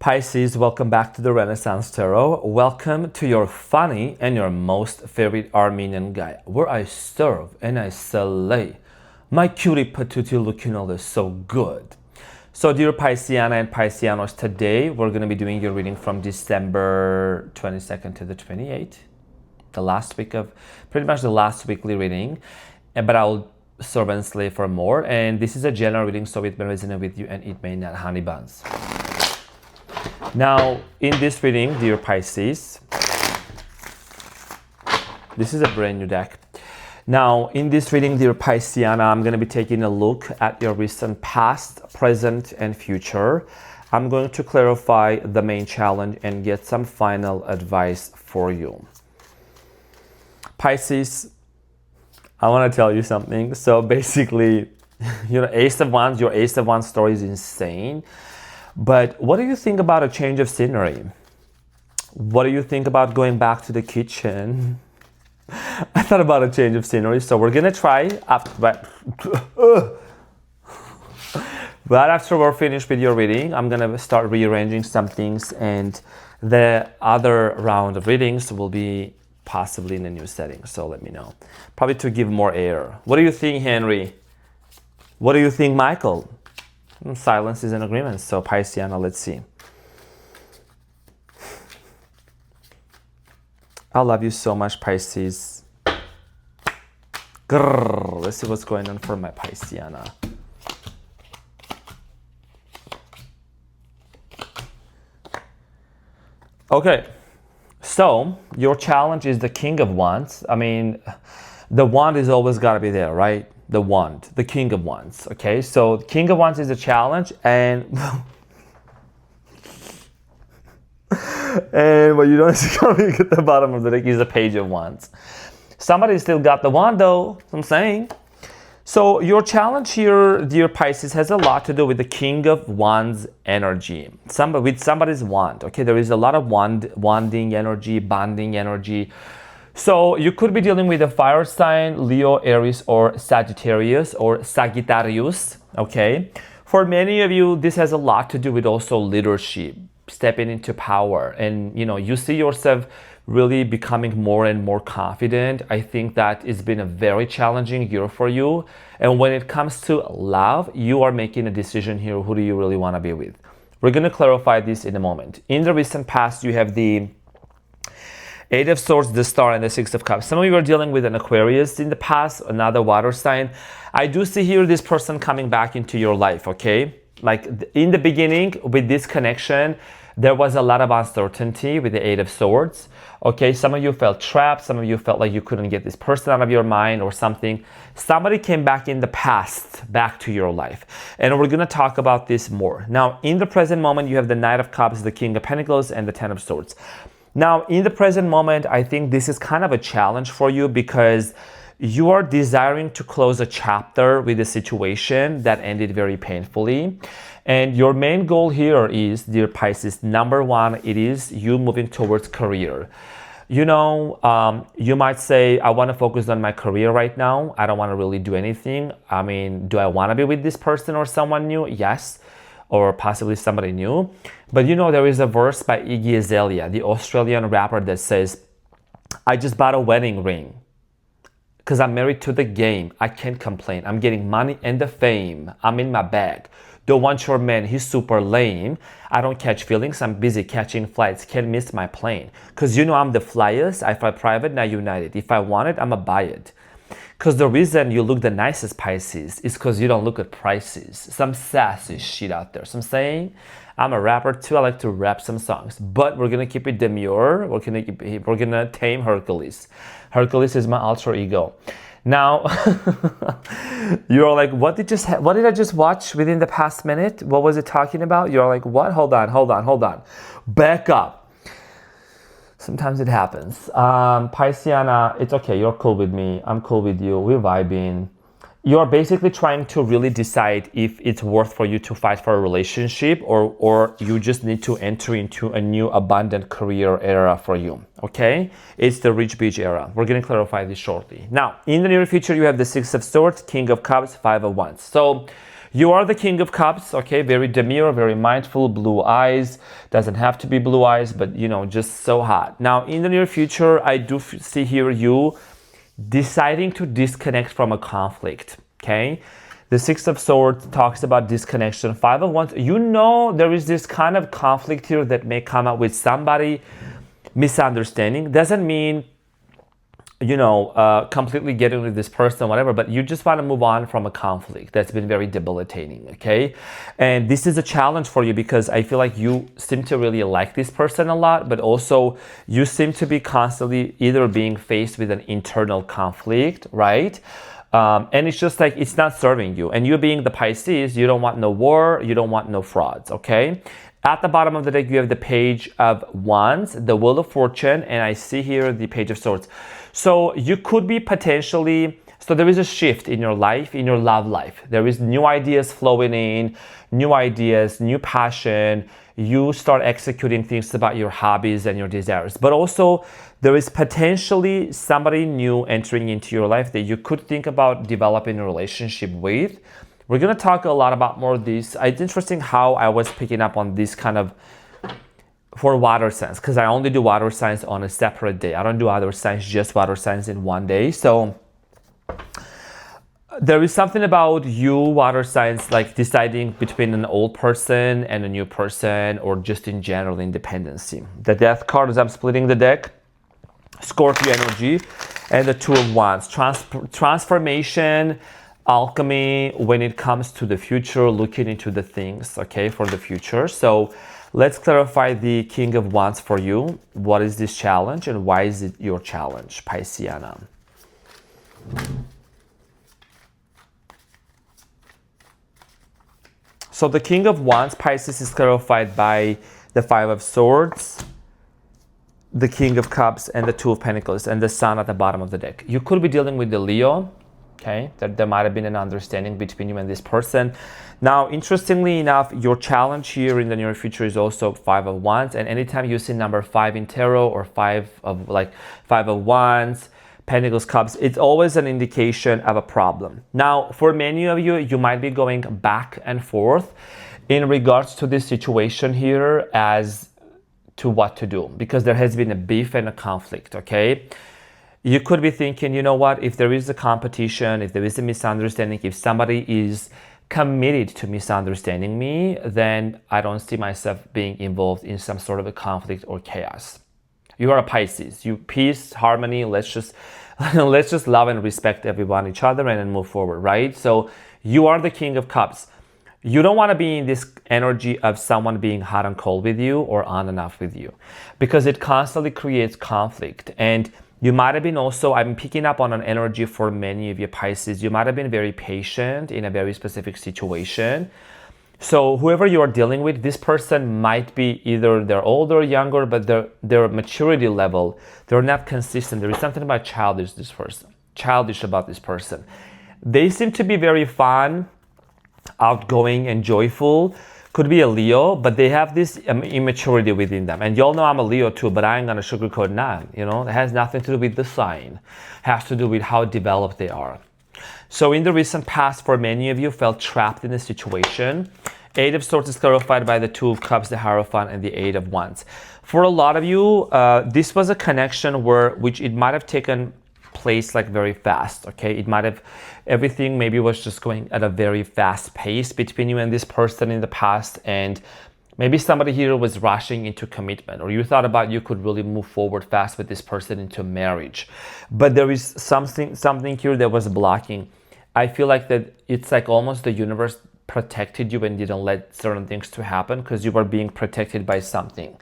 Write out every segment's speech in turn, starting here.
Pisces, welcome back to the Renaissance Tarot. Welcome to your funny and your most favorite Armenian guy, where I serve and I slay. My cutie patootie looking all is so good. So dear Pisceana and Pisceanos, today we're going to be doing your reading from December 22nd to the 28th. The last week of, pretty much the last weekly reading. But I'll serve and slay for more. And this is a general reading, so it may resonate with you and it may not, honey buns. Now, in this reading, dear Pisces, this is a brand new deck. Now, in this reading, dear Pisceana, I'm going to be taking a look at your recent past, present, and future. I'm going to clarify the main challenge and get some final advice for you. Pisces, I want to tell you something. So basically, Ace of Wands, your Ace of Wands story is insane. But what do you think about a change of scenery? What do you think about going back to the kitchen? I thought about a change of scenery, so we're gonna try right after we're finished with your reading. I'm gonna start rearranging some things, and the other round of readings will be possibly in a new setting. So let me know. Probably to give more air. What do you think, Henry? What do you think, Michael? Silence is an agreement. So Pisceana, let's see. I love you so much, Pisces. Grrr. Let's see what's going on for my Pisceana. Okay, so your challenge is the King of Wands. I mean, the wand is always got to be there, right? The wand, the King of Wands. Okay, so King of Wands is a challenge, and what you don't see coming at the bottom of the deck is a Page of Wands. Somebody still got the wand, though. I'm saying. So your challenge here, dear Pisces, has a lot to do with the King of Wands energy. With somebody's wand. Okay, there is a lot of wanding energy, bonding energy. So you could be dealing with a fire sign, Leo, Aries, or Sagittarius, okay? For many of you, this has a lot to do with also leadership, stepping into power. And, you see yourself really becoming more and more confident. I think that it's been a very challenging year for you. And when it comes to love, you are making a decision here. Who do you really want to be with? We're going to clarify this in a moment. In the recent past, you have the Eight of Swords, the Star, and the Six of Cups. Some of you are dealing with an Aquarius in the past, another water sign. I do see here this person coming back into your life, okay? Like in the beginning with this connection, there was a lot of uncertainty with the Eight of Swords, okay? Some of you felt trapped. Some of you felt like you couldn't get this person out of your mind or something. Somebody came back in the past, back to your life. And we're going to talk about this more. Now, in the present moment, you have the Knight of Cups, the King of Pentacles, and the Ten of Swords. Now, in the present moment, I think this is kind of a challenge for you because you are desiring to close a chapter with a situation that ended very painfully. And your main goal here is, dear Pisces, number one, it is you moving towards career. You might say, I want to focus on my career right now. I don't want to really do anything. I mean, do I want to be with this person or someone new? Yes. Or possibly somebody new. But there is a verse by Iggy Azalea, the Australian rapper, that says, I just bought a wedding ring because I'm married to the game. I can't complain. I'm getting money and the fame. I'm in my bag. Don't want your man. He's super lame. I don't catch feelings. I'm busy catching flights. Can't miss my plane. Because I'm the flyest. I fly private, not United. If I want it, I'ma buy it. Because the reason you look the nicest, Pisces, is because you don't look at prices. Some sassy shit out there. So I'm saying, I'm a rapper too. I like to rap some songs. But we're going to keep it demure. We're going to tame Hercules. Hercules is my alter ego. Now, you're like, what did I just watch within the past minute? What was it talking about? You're like, what? Hold on. Back up. Sometimes it happens. Pisceana, it's okay. You're cool with me. I'm cool with you. We're vibing. You're basically trying to really decide if it's worth for you to fight for a relationship or you just need to enter into a new abundant career era for you. Okay? It's the rich bitch era. We're going to clarify this shortly. Now, in the near future, you have the Six of Swords, King of Cups, Five of Wands. So You are the King of Cups, okay? Very demure, very mindful, blue eyes. Doesn't have to be blue eyes, but just so hot. Now, in the near future, I do see here you deciding to disconnect from a conflict, okay? The Six of Swords talks about disconnection. Five of Wands, there is this kind of conflict here that may come up with somebody misunderstanding. Doesn't mean completely getting with this person, whatever, but you just want to move on from a conflict that's been very debilitating, okay? And this is a challenge for you because I feel like you seem to really like this person a lot, but also you seem to be constantly either being faced with an internal conflict, right? And it's just like, it's not serving you. And you being the Pisces, you don't want no war, you don't want no frauds, okay? At the bottom of the deck, you have the Page of Wands, the Wheel of Fortune, and I see here the Page of Swords. So you could be potentially, so there is a shift in your life, in your love life. There is new ideas flowing in, new ideas, new passion. You start executing things about your hobbies and your desires. But also, there is potentially somebody new entering into your life that you could think about developing a relationship with. We're going to talk a lot about more of this. It's interesting how I was picking up on this kind of for water signs, because I only do water signs on a separate day. I don't do other signs, just water signs in one day. So there is something about you water signs, like deciding between an old person and a new person, or just in general independency. The Death card, as I'm splitting the deck, Scorpio energy, and the Two of Wands, transformation, alchemy when it comes to the future, looking into the things, okay, for the future. So let's clarify the King of Wands for you. What is this challenge and why is it your challenge, Pisceana? So the King of Wands, Pisces, is clarified by the Five of Swords, the King of Cups, and the Two of Pentacles, and the Sun at the bottom of the deck. You could be dealing with the Leo, okay? There might have been an understanding between you and this person. Now, interestingly enough, your challenge here in the near future is also Five of Wands, and anytime you see number 5 in tarot or Five of Wands, Pentacles, Cups, it's always an indication of a problem. Now, for many of you, you might be going back and forth in regards to this situation here as to what to do, because there has been a beef and a conflict, okay? You could be thinking, you know what, if there is a competition, if there is a misunderstanding, if somebody is committed to misunderstanding me, then I don't see myself being involved in some sort of a conflict or chaos. You are a Pisces. You peace, harmony, let's just love and respect everyone, each other, and then move forward, right? So you are the King of Cups. You don't want to be in this energy of someone being hot and cold with you or on and off with you, because it constantly creates conflict. And you might have been also, I'm picking up on an energy for many of you Pisces, you might have been very patient in a very specific situation. So whoever you are dealing with, this person might be either they're older or younger, but their maturity level, they're not consistent. There is something about childish about this person. They seem to be very fun, outgoing, and joyful. Could be a Leo, but they have this immaturity within them. And y'all know I'm a Leo too, but I ain't gonna sugarcoat none. It has nothing to do with the sign. It has to do with how developed they are. So in the recent past, for many of you, felt trapped in a situation. Eight of Swords is clarified by the Two of Cups, the Hierophant, and the Eight of Wands. For a lot of you, this was a connection which it might have taken place like very fast, okay? It might have, everything maybe was just going at a very fast pace between you and this person in the past, and maybe somebody here was rushing into commitment, or you thought about you could really move forward fast with this person into marriage. But there is something here that was blocking. I feel like that it's like almost the universe protected you and didn't let certain things to happen because you were being protected by something.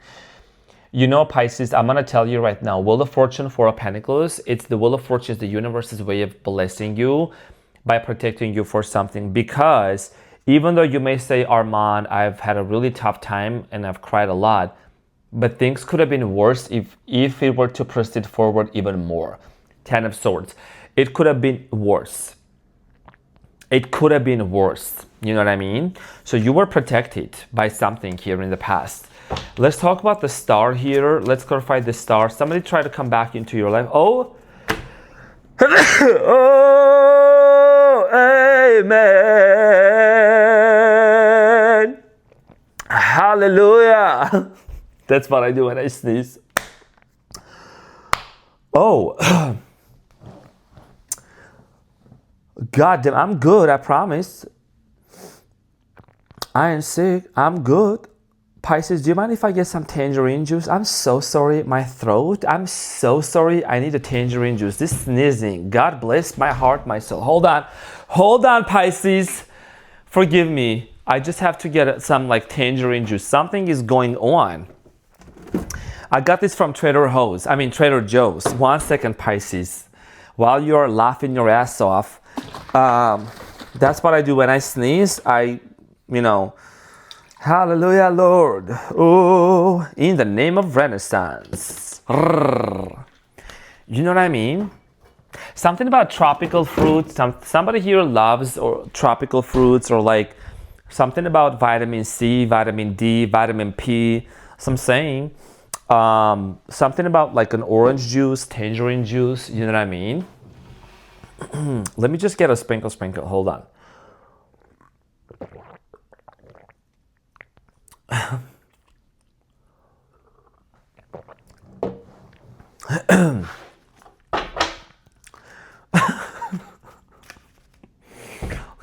Pisces, I'm going to tell you right now, Wheel of Fortune, Four of Pentacles, it's the Wheel of Fortune, is the universe's way of blessing you by protecting you for something. Because even though you may say, Arman, I've had a really tough time and I've cried a lot, but things could have been worse if it were to proceed forward even more. Ten of Swords. It could have been worse. It could have been worse. You know what I mean? So you were protected by something here in the past. Let's talk about the Star here. Let's clarify the Star. Somebody try to come back into your life. Oh, oh, amen. Hallelujah. That's what I do when I sneeze. Oh, God damn, I'm good, I promise. I ain't sick, I'm good. Pisces, do you mind if I get some tangerine juice? I'm so sorry, my throat. I'm so sorry, I need a tangerine juice. This sneezing, God bless my heart, my soul. Hold on, Pisces. Forgive me. I just have to get some like tangerine juice. Something is going on. I got this from Trader Joe's. 1 second, Pisces. While you're laughing your ass off, that's what I do when I sneeze. Hallelujah, Lord. Oh, in the name of Renaissance. You know what I mean? Something about tropical fruits. Somebody here loves or tropical fruits, or like something about vitamin C, vitamin D, vitamin P. So I'm saying something about like an orange juice, tangerine juice. You know what I mean? Let me just get a sprinkle. Hold on.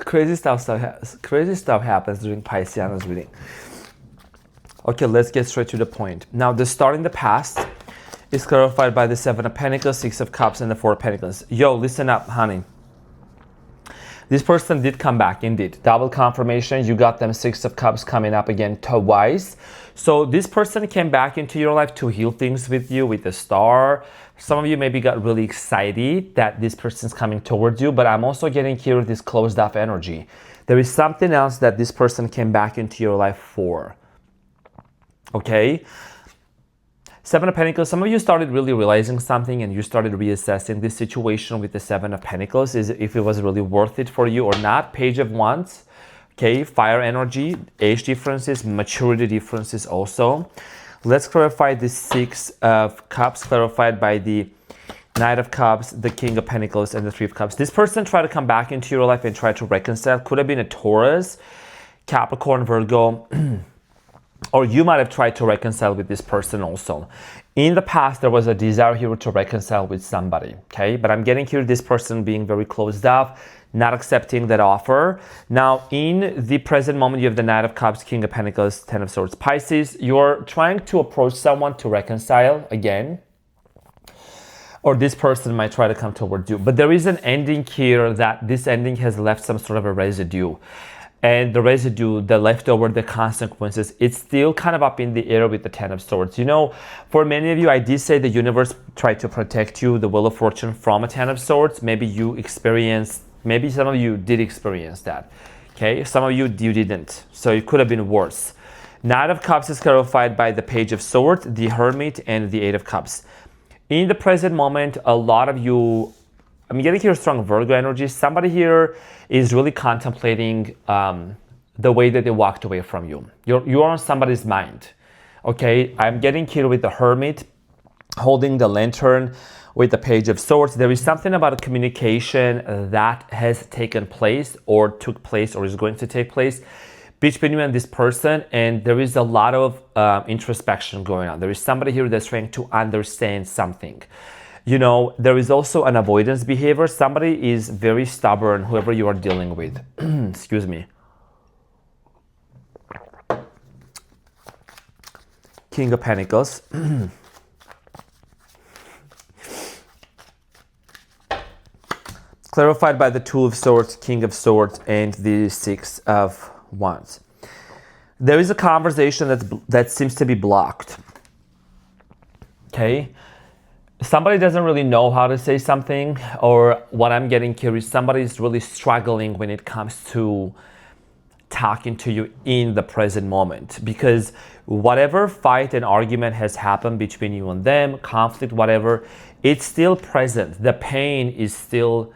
Crazy stuff happens during Pisceana's reading. Okay, let's get straight to the point. Now, the star in the past is clarified by the 7 of Pentacles, 6 of Cups, and the 4 of Pentacles. Yo, listen up, honey. This person did come back, indeed. Double confirmation. You got them 6 of Cups coming up again twice. So this person came back into your life to heal things with you, with the star. Some of you maybe got really excited that this person's coming towards you, but I'm also getting here with this closed off energy. There is something else that this person came back into your life for. Okay? 7 of Pentacles, some of you started really realizing something and you started reassessing this situation with the 7 of Pentacles, is if it was really worth it for you or not. Page of Wands, okay, fire energy, age differences, maturity differences also. Let's clarify the 6 of Cups, clarified by the Knight of Cups, the King of Pentacles, and the 3 of Cups. This person tried to come back into your life and try to reconcile. Could have been a Taurus, Capricorn, Virgo, or you might have tried to reconcile with this person also. In the past, there was a desire here to reconcile with somebody, okay? But I'm getting here this person being very closed off, not accepting that offer. Now, in the present moment, you have the Knight of Cups, King of Pentacles, 10 of Swords. Pisces, you're trying to approach someone to reconcile again, or this person might try to come towards you. But there is an ending here that this ending has left some sort of a residue. And the residue, the leftover, the consequences, it's still kind of up in the air with the 10 of Swords. You know, for many of you, I did say the universe tried to protect you, the Wheel of Fortune, from a 10 of Swords. Maybe you experienced, maybe some of you did experience that. Okay, some of you didn't. So it could have been worse. Knight of Cups is clarified by the Page of Swords, the Hermit, and the 8 of Cups. In the present moment, a lot of you, I'm getting here strong Virgo energy. Somebody here is really contemplating the way that they walked away from you. You're on somebody's mind. Okay, I'm getting here with the Hermit holding the Lantern with the Page of Swords. There is something about a communication that has taken place or took place or is going to take place between you and this person, and there is a lot of introspection going on. There is somebody here that's trying to understand something. You know, there is also an avoidance behavior. Somebody is very stubborn, whoever you are dealing with. Excuse me. King of Pentacles. Clarified by the 2 of Swords, King of Swords, and the 6 of Wands. There is a conversation that seems to be blocked. Okay? Somebody doesn't really know how to say something, or what I'm getting here is somebody is really struggling when it comes to talking to you in the present moment, because whatever fight and argument has happened between you and them, conflict, whatever, it's still present. The pain is still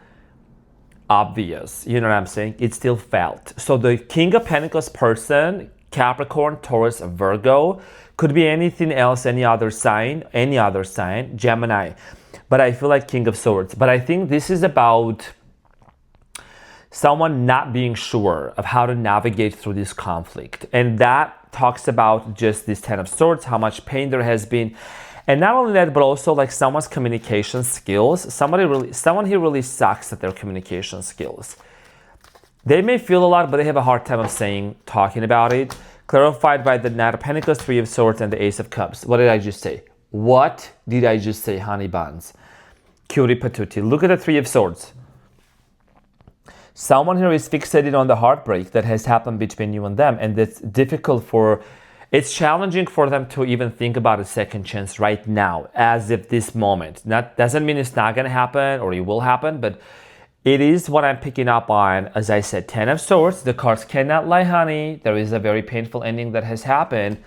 obvious. You know what I'm saying? It's still felt. So the King of Pentacles person, Capricorn, Taurus, Virgo, could be anything else, any other sign, Gemini. But I feel like King of Swords. But I think this is about someone not being sure of how to navigate through this conflict. And that talks about just this Ten of Swords, how much pain there has been. And not only that, but also like someone's communication skills. Someone here really sucks at their communication skills. They may feel a lot, but they have a hard time of talking about it. Clarified by the Knight of Pentacles, Three of Swords, and the Ace of Cups. What did I just say? What did I just say, honey buns? Cutie patootie. Look at the Three of Swords. Someone here is fixated on the heartbreak that has happened between you and them, and it's challenging for them to even think about a second chance right now, as if this moment. That doesn't mean it's not going to happen or it will happen, but it is what I'm picking up on. As I said, Ten of Swords, the cards cannot lie, honey. There is a very painful ending that has happened,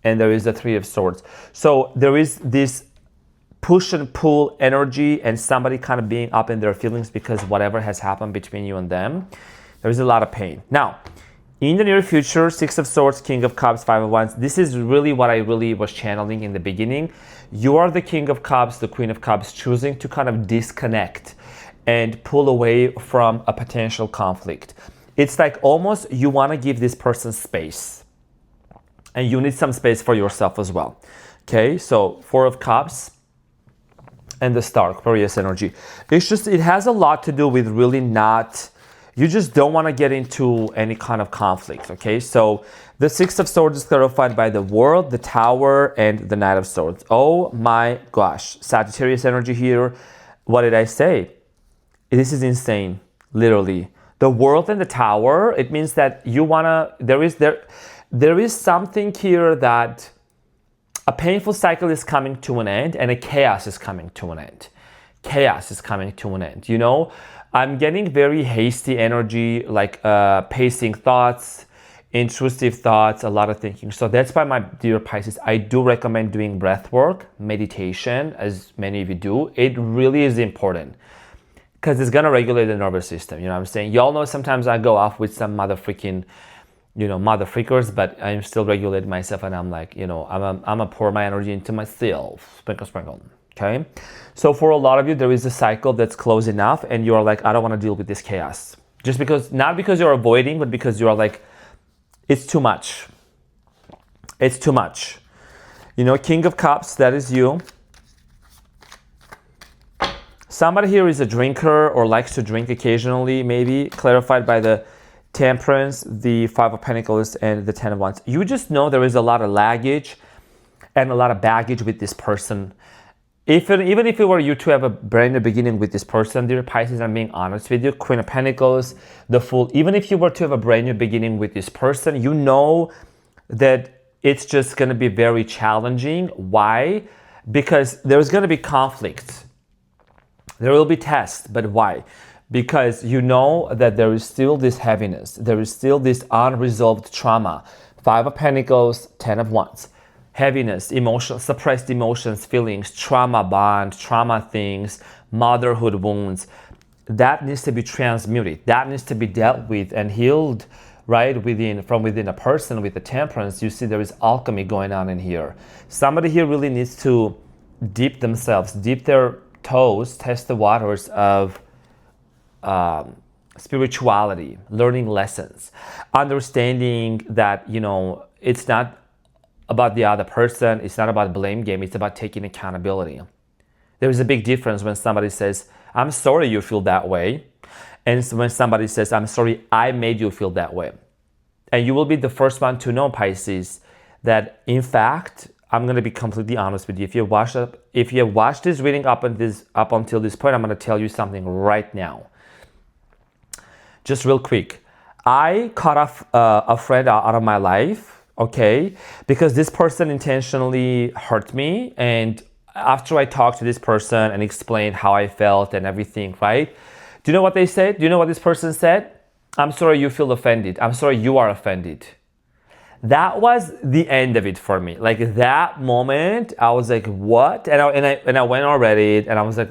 and there is the Three of Swords. So there is this push and pull energy and somebody kind of being up in their feelings because whatever has happened between you and them, there is a lot of pain. Now, in the near future, Six of Swords, King of Cups, Five of Wands, this is really what I really was channeling in the beginning. You are the King of Cups, the Queen of Cups, choosing to kind of disconnect and pull away from a potential conflict. It's like almost you want to give this person space, and you need some space for yourself as well. Okay, so Four of Cups and the Star, Aquarius energy. It's just, it has a lot to do with really not, you just don't want to get into any kind of conflict. Okay, so the Six of Swords is clarified by the World, the Tower, and the Knight of Swords. Oh my gosh, Sagittarius energy here. What did I say? This is insane, literally. The World and the Tower, it means that you wanna, there is something here that a painful cycle is coming to an end and a chaos is coming to an end. Chaos is coming to an end, you know? I'm getting very hasty energy, like pacing thoughts, intrusive thoughts, a lot of thinking. So that's why, my dear Pisces, I do recommend doing breath work, meditation, as many of you do. It really is important, because it's gonna regulate the nervous system. You know what I'm saying? Y'all know sometimes I go off with some mother freakers, but I'm still regulating myself, and I'm like, I'm gonna pour my energy into myself. Sprinkle, sprinkle. Okay? So for a lot of you, there is a cycle that's close enough, and you're like, I don't wanna deal with this chaos. Just because, not because you're avoiding, but because you're like, it's too much. It's too much. King of Cups, that is you. Somebody here is a drinker or likes to drink occasionally, maybe, clarified by the Temperance, the Five of Pentacles, and the Ten of Wands. You just know there is a lot of luggage and a lot of baggage with this person. Even if it were you to have a brand new beginning with this person, dear Pisces, I'm being honest with you, Queen of Pentacles, the Fool, even if you were to have a brand new beginning with this person, you know that it's just going to be very challenging. Why? Because there's going to be conflict. There will be tests, but why? Because you know that there is still this heaviness. There is still this unresolved trauma. Five of Pentacles, Ten of Wands. Heaviness, suppressed emotions, feelings, trauma bond, trauma things, motherhood wounds. That needs to be transmuted. That needs to be dealt with and healed, right? From within a person with the Temperance. You see there is alchemy going on in here. Somebody here really needs to dip their toes, test the waters of spirituality, learning lessons, understanding that, it's not about the other person, it's not about blame game, it's about taking accountability. There is a big difference when somebody says, I'm sorry you feel that way, and when somebody says, I'm sorry I made you feel that way. And you will be the first one to know, Pisces, that in fact, I'm going to be completely honest with you. If you have watched this reading up until this point, I'm going to tell you something right now. Just real quick. I cut off a friend out of my life, okay? Because this person intentionally hurt me. And after I talked to this person and explained how I felt and everything, right? Do you know what they said? Do you know what this person said? I'm sorry you feel offended. I'm sorry you are offended. That was the end of it for me. Like that moment, I was like, what? And I went on Reddit and I was like,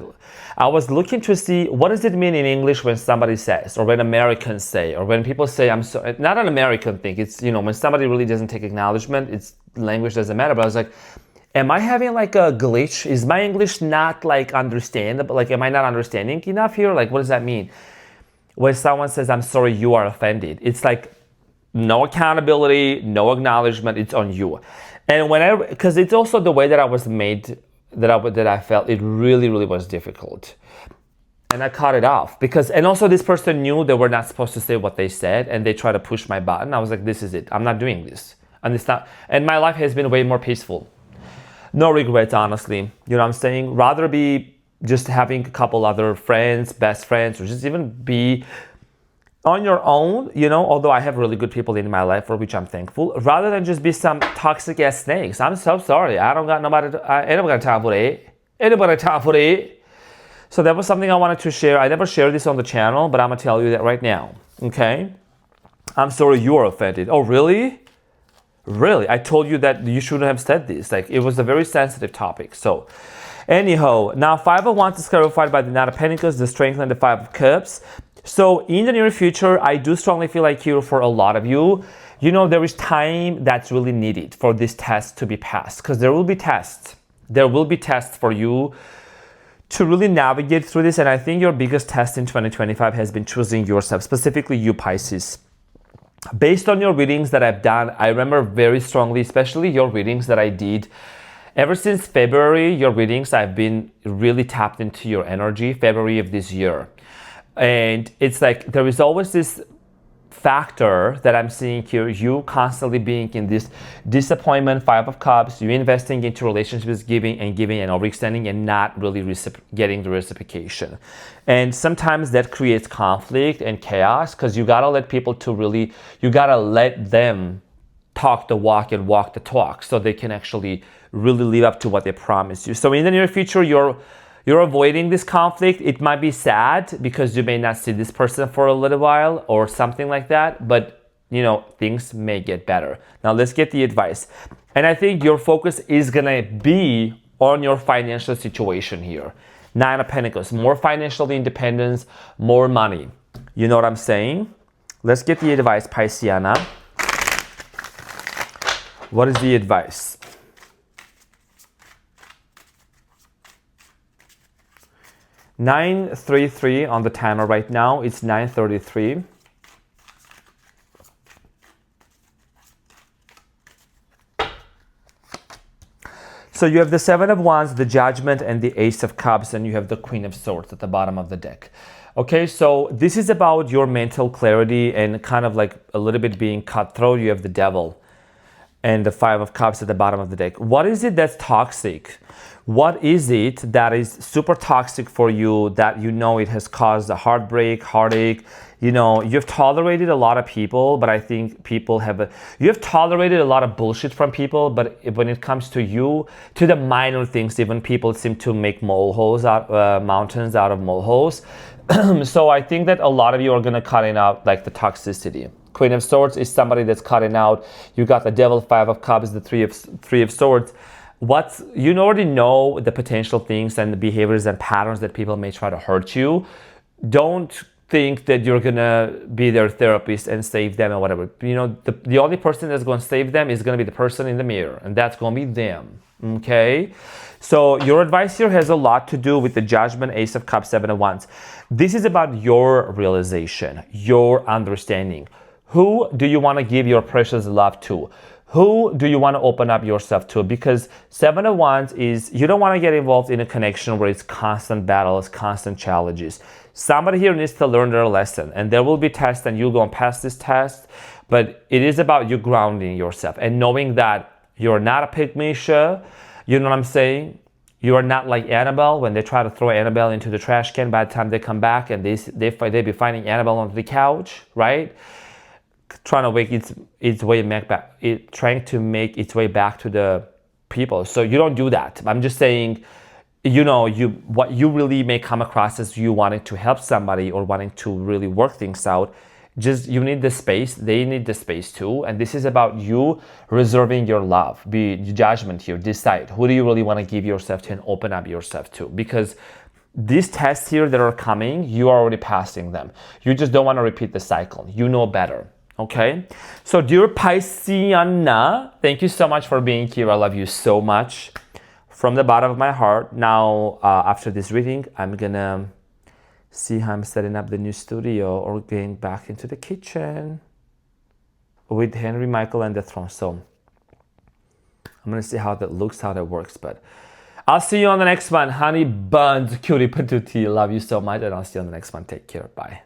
I was looking to see what does it mean in English when somebody says, or when Americans say, or when people say, I'm sorry. Not an American thing. It's, when somebody really doesn't take acknowledgement, it's language doesn't matter. But I was like, am I having like a glitch? Is my English not like understandable? Like, am I not understanding enough here? Like, what does that mean? When someone says, I'm sorry, you are offended. It's like, No accountability, no acknowledgement. It's on you. And whenever, because it's also the way that I was made, that I felt it really was difficult. And I cut it off because, and also this person knew they were not supposed to say what they said, and they tried to push my button. I was like, this is it. I'm not doing this. And it's not, and my life has been way more peaceful. No regrets, honestly. You know what I'm saying? Rather be just having a couple other friends, best friends, or just even be on your own, you know, although I have really good people in my life for which I'm thankful, rather than just be some toxic ass snakes. I'm so sorry. I don't got nobody, ain't nobody got time for it. Ain't nobody got time for it. So that was something I wanted to share. I never shared this on the channel, but I'm gonna tell you that right now, okay? I'm sorry you are offended. Oh, really? Really? I told you that you shouldn't have said this. Like, it was a very sensitive topic. So, anyhow, now 5 of Wands is clarified by the Knight of Pentacles, the Strength, and the 5 of Cups. So, in the near future, I do strongly feel like here for a lot of you, you know, there is time that's really needed for this test to be passed. Because there will be tests. There will be tests for you to really navigate through this. And I think your biggest test in 2025 has been choosing yourself, specifically you Pisces. Based on your readings that I've done, I remember very strongly, especially your readings that I did ever since February, your readings, I've been really tapped into your energy, February of this year. And it's like, there is always this factor that I'm seeing here, you constantly being in this disappointment, 5 of Cups, you investing into relationships, giving and overextending and not really getting the reciprocation. And sometimes that creates conflict and chaos because you gotta let people to really, you gotta let them talk the walk and walk the talk so they can actually really live up to what they promise you. So in the near future, you're avoiding this conflict. It might be sad because you may not see this person for a little while or something like that, but you know, things may get better. Now let's get the advice. And I think your focus is gonna be on your financial situation here. 9 of Pentacles, more financial independence, more money. You know what I'm saying? Let's get the advice, Pisceana. What is the advice? 9:33 on the timer right now. It's 9:33. So you have the 7 of Wands, the Judgment, and the Ace of Cups, and you have the Queen of Swords at the bottom of the deck. Okay, so this is about your mental clarity and kind of like a little bit being cutthroat. You have the Devil and the 5 of Cups at the bottom of the deck. What is it that's toxic? What is it that is super toxic for you that you know it has caused a heartbreak, heartache? You know, you've tolerated a lot of people, but I think people you've tolerated a lot of bullshit from people, but when it comes to you, to the minor things, even people seem to make mountains out of molehills. So I think that a lot of you are gonna cut out like the toxicity. Queen of Swords is somebody that's cutting out. You got the Devil, 5 of Cups, the three of Swords. You already know the potential things and the behaviors and patterns that people may try to hurt you. Don't think that you're gonna be their therapist and save them or whatever. You know, the only person that's gonna save them is gonna be the person in the mirror, and that's gonna be them. Okay? So your advice here has a lot to do with the Judgment, Ace of Cups, 7 of Wands. This is about your realization, your understanding. Who do you want to give your precious love to? Who do you want to open up yourself to? Because 7 of Wands is, you don't want to get involved in a connection where it's constant battles, constant challenges. Somebody here needs to learn their lesson, and there will be tests and you're going to pass this test, but it is about you grounding yourself and knowing that you're not a pygmy show. You know what I'm saying? You are not like Annabelle when they try to throw Annabelle into the trash can. By the time they come back and they be finding Annabelle on the couch, right? Trying to make its way back, trying to make its way back to the people. So you don't do that. I'm just saying, you know, what you really may come across as you wanting to help somebody or wanting to really work things out. Just you need the space. They need the space too. And this is about you reserving your love. Be judgment here. Decide who do you really want to give yourself to and open up yourself to, because these tests here that are coming, you are already passing them. You just don't want to repeat the cycle. You know better. Okay, so dear Pisceana, thank you so much for being here. I love you so much from the bottom of my heart. Now, after this reading, I'm gonna see how I'm setting up the new studio or getting back into the kitchen. with Henry, Michael, and the throne. So I'm gonna see how that looks, how that works. But I'll see you on the next one. Honey buns, cutie patootie. Love you so much, and I'll see you on the next one. Take care. Bye.